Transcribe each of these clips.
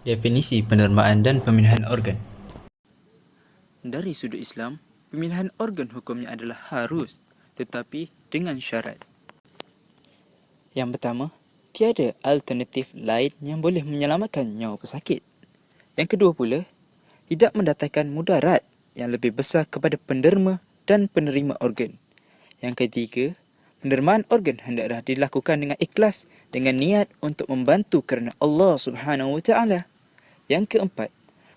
Definisi pendermaan dan pemindahan organ. Dari sudut Islam, pemindahan organ hukumnya adalah harus, tetapi dengan syarat. Yang pertama, tiada alternatif lain yang boleh menyelamatkan nyawa pesakit. Yang kedua pula, tidak mendatangkan mudarat yang lebih besar kepada penderma dan penerima organ. Yang ketiga, pendermaan organ hendaklah dilakukan dengan ikhlas dengan niat untuk membantu kerana Allah Subhanahu Wa Taala. Yang keempat,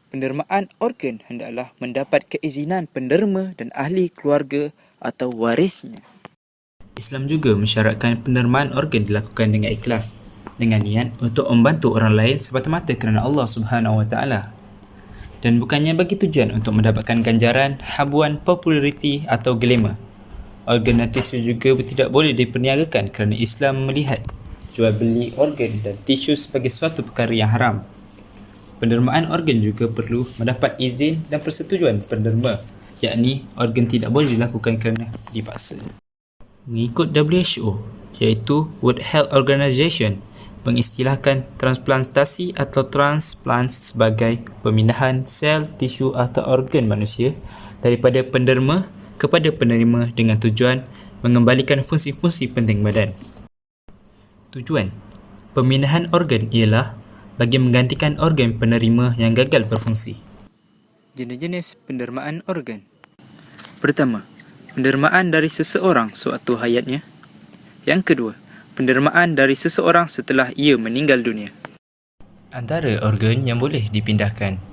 pendermaan organ hendaklah mendapat keizinan penderma dan ahli keluarga atau warisnya. Islam juga mensyaratkan pendermaan organ dilakukan dengan ikhlas, dengan niat untuk membantu orang lain semata-mata kerana Allah Subhanahu Wa Taala. Dan bukannya bagi tujuan untuk mendapatkan ganjaran, habuan, populariti atau glamour. Organ dan tisu juga tidak boleh diperniagakan kerana Islam melihat jual beli organ dan tisu sebagai suatu perkara yang haram. Pendermaan organ juga perlu mendapat izin dan persetujuan penderma, yakni organ tidak boleh dilakukan kerana dipaksa. Mengikut WHO, iaitu World Health Organization, mengistilahkan transplantasi atau transplant sebagai pemindahan sel, tisu atau organ manusia daripada penderma kepada penerima dengan tujuan mengembalikan fungsi-fungsi penting badan. Tujuan pemindahan organ ialah bagi menggantikan organ penerima yang gagal berfungsi. Jenis-jenis pendermaan organ. Pertama, pendermaan dari seseorang sewaktu hayatnya. Yang kedua, pendermaan dari seseorang setelah ia meninggal dunia. Antara organ yang boleh dipindahkan.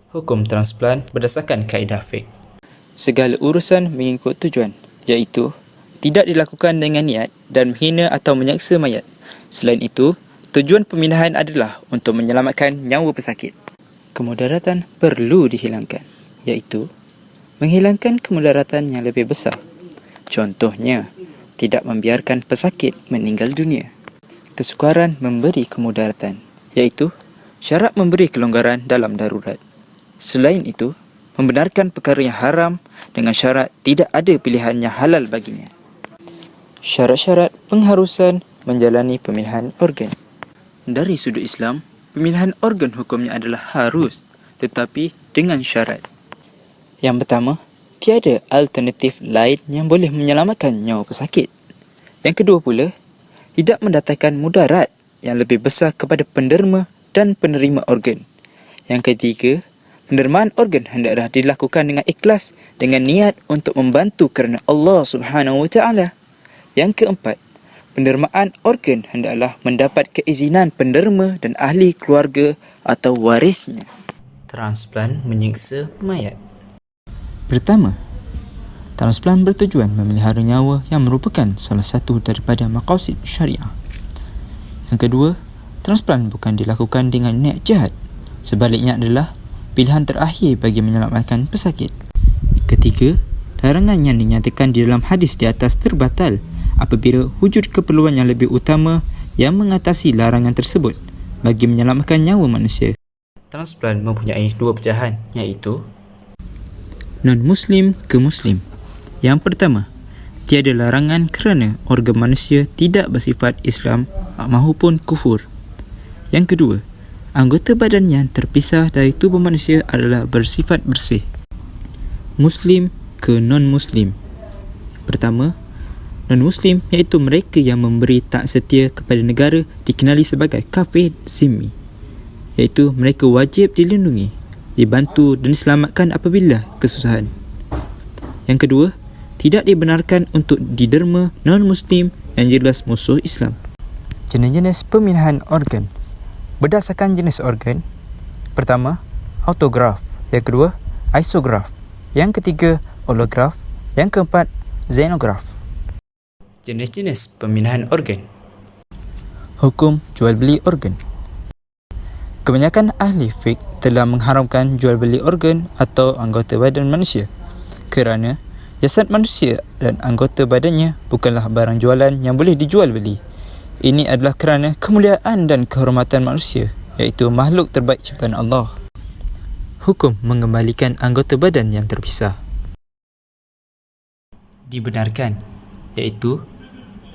Hukum transplant berdasarkan kaedah fiqh. Segala urusan mengikut tujuan, iaitu tidak dilakukan dengan niat dan menghina atau menyaksa mayat. Selain itu, tujuan pemindahan adalah untuk menyelamatkan nyawa pesakit. Kemudaratan perlu dihilangkan, iaitu menghilangkan kemudaratan yang lebih besar. Contohnya, tidak membiarkan pesakit meninggal dunia. Kesukaran memberi kemudaratan, iaitu syarat memberi kelonggaran dalam darurat. Selain itu, membenarkan perkara yang haram dengan syarat tidak ada pilihan yang halal baginya. Syarat-syarat pengharusan menjalani pemindahan organ. Dari sudut Islam, pemindahan organ hukumnya adalah harus, tetapi dengan syarat. Yang pertama, tiada alternatif lain yang boleh menyelamatkan nyawa pesakit. Yang kedua pula, tidak mendatangkan mudarat yang lebih besar kepada penderma dan penerima organ. Yang ketiga, pendermaan organ hendaklah dilakukan dengan ikhlas dengan niat untuk membantu kerana Allah Subhanahu Wa Taala. Yang keempat, pendermaan organ hendaklah mendapat keizinan penderma dan ahli keluarga atau warisnya. Transplant menyiksa mayat. Pertama, transplant bertujuan memelihara nyawa yang merupakan salah satu daripada maqasid syariah. Yang kedua, transplant bukan dilakukan dengan niat jahat. Sebaliknya adalah pilihan terakhir bagi menyelamatkan pesakit. Ketiga, larangan yang dinyatakan di dalam hadis di atas terbatal apabila wujud keperluan yang lebih utama yang mengatasi larangan tersebut bagi menyelamatkan nyawa manusia. Transplant mempunyai dua pecahan, iaitu non-Muslim ke Muslim. Yang pertama, tiada larangan kerana organ manusia tidak bersifat Islam maupun kufur. Yang kedua, anggota badan yang terpisah dari tubuh manusia adalah bersifat bersih. Muslim ke non-Muslim. Pertama, non-Muslim iaitu mereka yang memberi tak setia kepada negara dikenali sebagai kafir zimmi, iaitu mereka wajib dilindungi, dibantu dan diselamatkan apabila kesusahan. Yang kedua, tidak dibenarkan untuk diderma non-Muslim yang jelas musuh Islam. Jenis-jenis pemindahan organ. Berdasarkan jenis organ, pertama, autograf. Yang kedua, isograf. Yang ketiga, holograf. Yang keempat, xenograf. Jenis-jenis pemindahan organ. Hukum jual beli organ. Kebanyakan ahli fiqh telah mengharamkan jual beli organ atau anggota badan manusia kerana jasad manusia dan anggota badannya bukanlah barang jualan yang boleh dijual beli. Ini adalah kerana kemuliaan dan kehormatan manusia, iaitu makhluk terbaik ciptaan Allah. hukum mengembalikan anggota badan yang terpisah. Dibenarkan, iaitu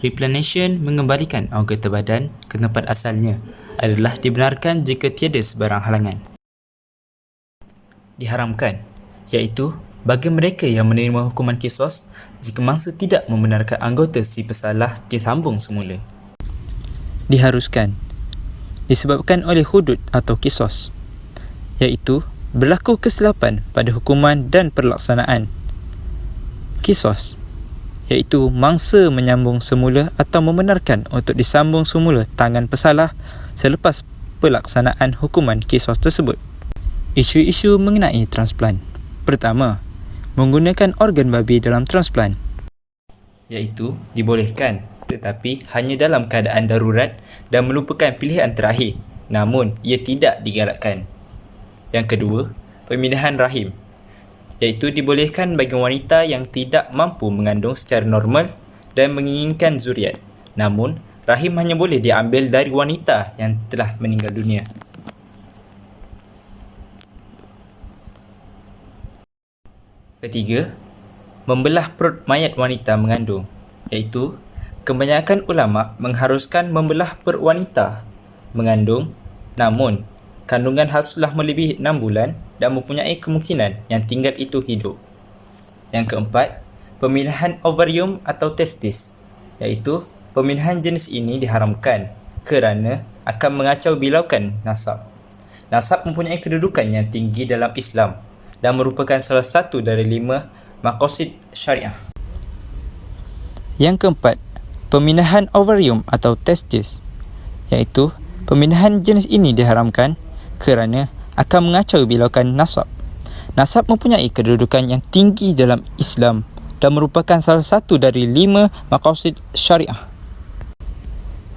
replenishment mengembalikan anggota badan ke tempat asalnya adalah dibenarkan jika tiada sebarang halangan. Diharamkan, iaitu bagi mereka yang menerima hukuman kisos jika mangsa tidak membenarkan anggota si pesalah disambung semula. Diharuskan, disebabkan oleh hudud atau kisos, iaitu berlaku kesilapan pada hukuman dan pelaksanaan. Kisos, iaitu mangsa menyambung semula atau membenarkan untuk disambung semula tangan pesalah selepas pelaksanaan hukuman kisos tersebut. Isu-isu mengenai transplant. Pertama, menggunakan organ babi dalam transplant, Iaitu dibolehkan tetapi hanya dalam keadaan darurat dan merupakan pilihan terakhir, namun ia tidak digalakkan. Yang kedua, pemindahan rahim, iaitu dibolehkan bagi wanita yang tidak mampu mengandung secara normal dan menginginkan zuriat, namun rahim hanya boleh diambil dari wanita yang telah meninggal dunia. Ketiga, membelah perut mayat wanita mengandung, iaitu kebanyakan ulama mengharuskan membelah perut wanita mengandung, namun kandungan haruslah melebihi 6 bulan dan mempunyai kemungkinan yang tinggal itu hidup. Yang keempat, pemindahan ovarium atau testis, iaitu pemindahan jenis ini diharamkan kerana akan mengacau bilaukan nasab. Nasab mempunyai kedudukan yang tinggi dalam Islam dan merupakan salah satu dari 5 maqasid syariah. Yang keempat, pemindahan ovarium atau testis, iaitu pemindahan jenis ini diharamkan kerana akan mengacau bilaukan nasab. Nasab mempunyai kedudukan yang tinggi dalam Islam dan merupakan salah satu dari 5 maqasid syariah.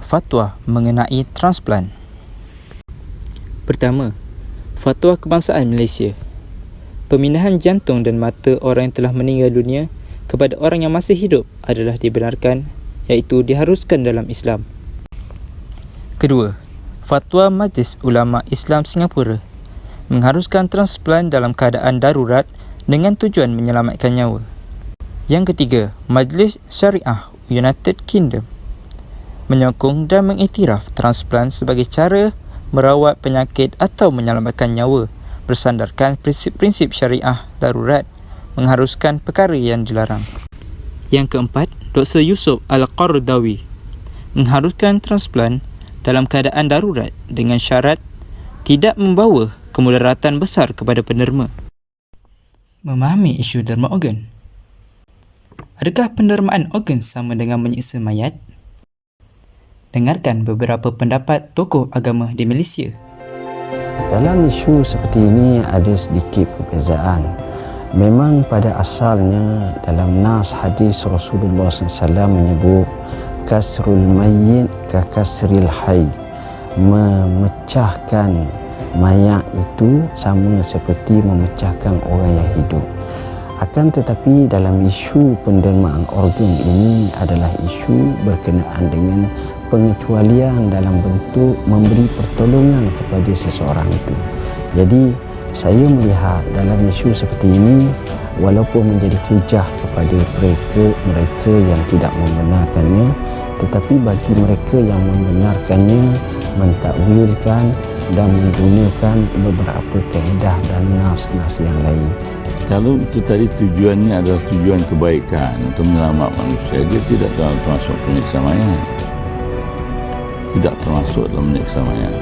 Fatwa mengenai transplant. Pertama, Fatwa Kebangsaan Malaysia. Pemindahan jantung dan mata orang yang telah meninggal dunia kepada orang yang masih hidup adalah dibenarkan, iaitu diharuskan dalam Islam. Kedua, Fatwa Majlis Ulama Islam Singapura mengharuskan transplant dalam keadaan darurat dengan tujuan menyelamatkan nyawa. Yang ketiga, Majlis Syariah United Kingdom menyokong dan mengiktiraf transplant sebagai cara merawat penyakit atau menyelamatkan nyawa bersandarkan prinsip-prinsip syariah darurat, mengharuskan perkara yang dilarang. Yang keempat, Dr. Yusof Al-Qardawi mengharuskan transplant dalam keadaan darurat dengan syarat tidak membawa kemudaratan besar kepada penerima. Memahami isu derma organ. Adakah pendermaan organ sama dengan menyiksa mayat? Dengarkan beberapa pendapat tokoh agama di Malaysia. Dalam isu seperti ini ada sedikit perbezaan. Memang pada asalnya dalam nas hadis Rasulullah SAW menyebut kasrul mayyit ka kasril hayy, memecahkan mayat itu sama seperti memecahkan orang yang hidup. Akan tetapi dalam isu pendermaan organ ini adalah isu berkenaan dengan pengecualian dalam bentuk memberi pertolongan kepada seseorang itu. Jadi saya melihat dalam isu seperti ini, walaupun menjadi hujah kepada mereka yang tidak membenarkannya, tetapi bagi mereka yang membenarkannya, mentakwilkan dan menggunakan beberapa kaedah dan nas-nas yang lain. Kalau itu tadi tujuannya adalah tujuan kebaikan untuk menyelamatkan manusia, dia tidak termasuk penyiksa mayat. Tidak termasuk dalam menyiksa mayat.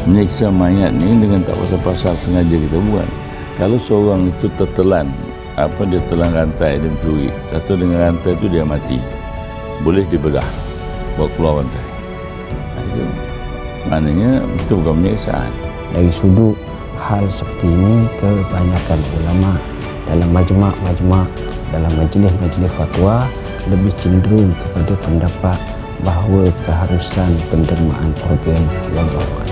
Menyiksa mayat ni dengan tak pasal-pasal sengaja kita buat. Kalau seorang itu tertelan, dia telan rantai, dia mencuri, atau dengan rantai itu dia mati, boleh dibelah, bawa keluar rantai. Itu maknanya itu bukan penyiksaan. Dari sudut hal seperti ini, kebanyakan ulama dalam majma', dalam majlis-majlis fatwa lebih cenderung kepada pendapat bahawa keharusan pendermaan organ wallahu a'lam.